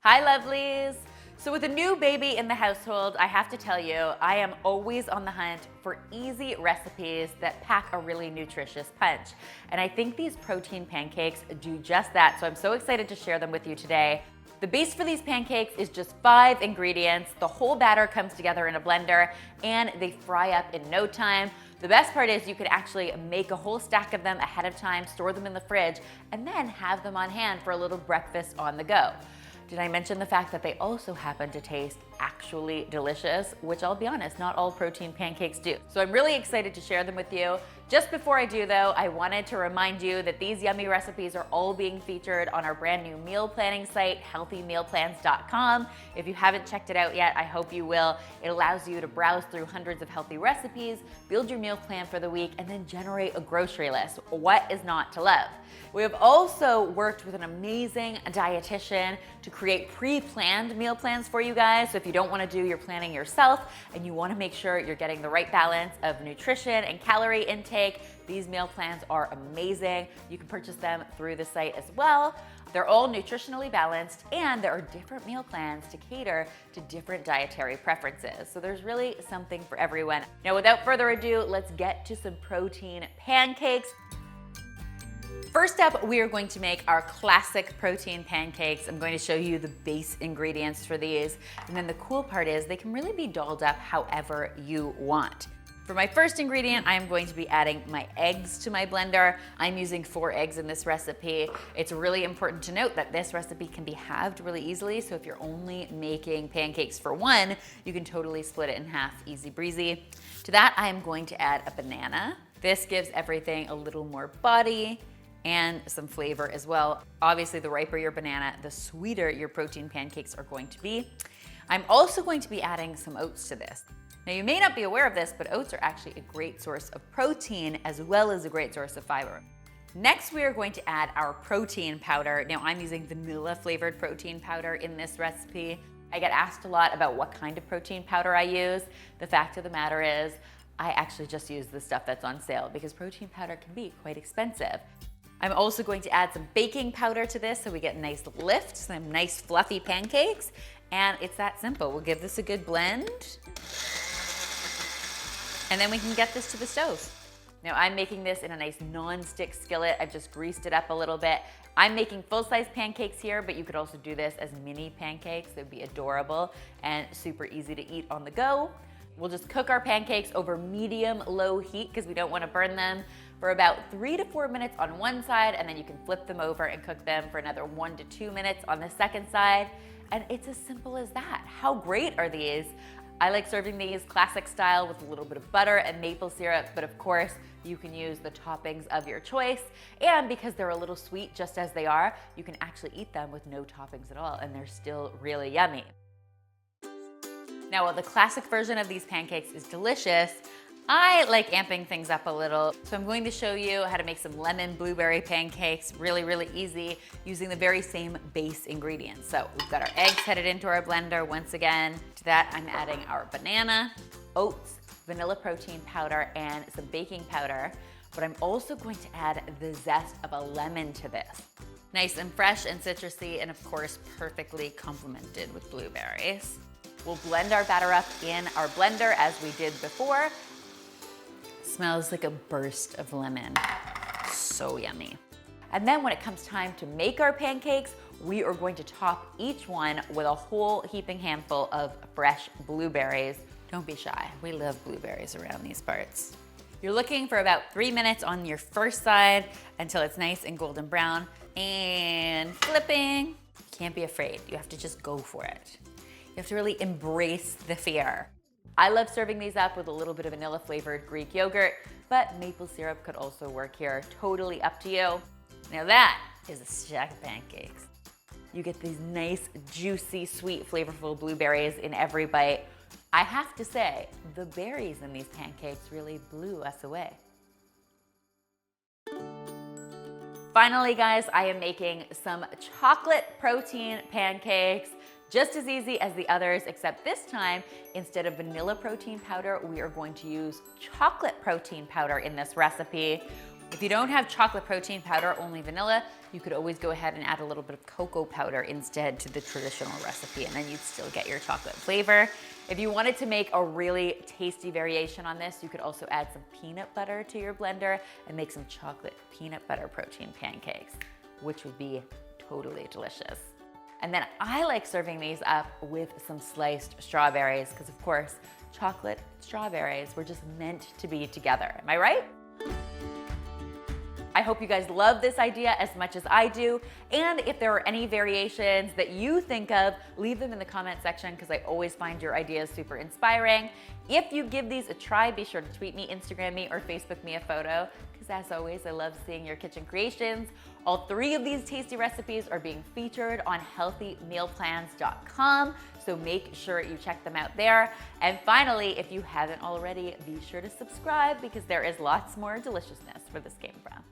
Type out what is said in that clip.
Hi, lovelies. So with a new baby in the household, I have to tell you, I am always on the hunt for easy recipes that pack a really nutritious punch. And I think these protein pancakes do just that, so I'm so excited to share them with you today. The base for these pancakes is just 5 ingredients. The whole batter comes together in a blender and they fry up in no time. The best part is you can actually make a whole stack of them ahead of time, store them in the fridge, and then have them on hand for a little breakfast on the go. Did I mention the fact that they also happen to taste actually delicious, which I'll be honest, not all protein pancakes do. So I'm really excited to share them with you. Just before I do though, I wanted to remind you that these yummy recipes are all being featured on our brand new meal planning site, healthymealplans.com. If you haven't checked it out yet, I hope you will. It allows you to browse through hundreds of healthy recipes, build your meal plan for the week, and then generate a grocery list. What is not to love? We have also worked with an amazing dietitian to create pre-planned meal plans for you guys. So if you don't want to do your planning yourself and you want to make sure you're getting the right balance of nutrition and calorie intake, these meal plans are amazing. You can purchase them through the site as well. They're all nutritionally balanced and there are different meal plans to cater to different dietary preferences. So there's really something for everyone. Now, without further ado, let's get to some protein pancakes. First up, we are going to make our classic protein pancakes. I'm going to show you the base ingredients for these. And then the cool part is they can really be dolled up however you want. For my first ingredient, I am going to be adding my eggs to my blender. I'm using 4 eggs in this recipe. It's really important to note that this recipe can be halved really easily. So if you're only making pancakes for 1, you can totally split it in half, easy breezy. To that, I am going to add a banana. This gives everything a little more body and some flavor as well. Obviously, the riper your banana, the sweeter your protein pancakes are going to be. I'm also going to be adding some oats to this. Now, you may not be aware of this, but oats are actually a great source of protein as well as a great source of fiber. Next, we are going to add our protein powder. Now, I'm using vanilla flavored protein powder in this recipe. I get asked a lot about what kind of protein powder I use. The fact of the matter is, I actually just use the stuff that's on sale because protein powder can be quite expensive. I'm also going to add some baking powder to this so we get a nice lift, some nice fluffy pancakes, and it's that simple. We'll give this a good blend, and then we can get this to the stove. Now, I'm making this in a nice non-stick skillet. I've just greased it up a little bit. I'm making full-size pancakes here, but you could also do this as mini pancakes. They'd be adorable and super easy to eat on the go. We'll just cook our pancakes over medium-low heat because we don't want to burn them for about 3 to 4 minutes on one side, and then you can flip them over and cook them for another 1 to 2 minutes on the second side. And it's as simple as that. How great are these? I like serving these classic style with a little bit of butter and maple syrup, but of course, you can use the toppings of your choice. And because they're a little sweet just as they are, you can actually eat them with no toppings at all, and they're still really yummy. Now, while the classic version of these pancakes is delicious, I like amping things up a little. So I'm going to show you how to make some lemon blueberry pancakes, really, really easy, using the very same base ingredients. So we've got our eggs headed into our blender once again. To that, I'm adding our banana, oats, vanilla protein powder, and some baking powder. But I'm also going to add the zest of a lemon to this. Nice and fresh and citrusy, and of course, perfectly complemented with blueberries. We'll blend our batter up in our blender as we did before. Smells like a burst of lemon. So yummy. And then when it comes time to make our pancakes, we are going to top each one with a whole heaping handful of fresh blueberries. Don't be shy, we love blueberries around these parts. You're looking for about 3 minutes on your first side until it's nice and golden brown. And flipping. You can't be afraid, you have to just go for it. You have to really embrace the fear. I love serving these up with a little bit of vanilla flavored Greek yogurt, but maple syrup could also work here. Totally up to you. Now that is a stack of pancakes. You get these nice, juicy, sweet, flavorful blueberries in every bite. I have to say, the berries in these pancakes really blew us away. Finally, guys, I am making some chocolate protein pancakes. Just as easy as the others, except this time, instead of vanilla protein powder, we are going to use chocolate protein powder in this recipe. If you don't have chocolate protein powder, only vanilla, you could always go ahead and add a little bit of cocoa powder instead to the traditional recipe, and then you'd still get your chocolate flavor. If you wanted to make a really tasty variation on this, you could also add some peanut butter to your blender and make some chocolate peanut butter protein pancakes, which would be totally delicious. And then I like serving these up with some sliced strawberries because, of course, chocolate and strawberries were just meant to be together. Am I right? I hope you guys love this idea as much as I do. And if there are any variations that you think of, leave them in the comment section because I always find your ideas super inspiring. If you give these a try, be sure to tweet me, Instagram me, or Facebook me a photo because as always, I love seeing your kitchen creations. All 3 of these tasty recipes are being featured on healthymealplans.com, so make sure you check them out there. And finally, if you haven't already, be sure to subscribe because there is lots more deliciousness where this came from.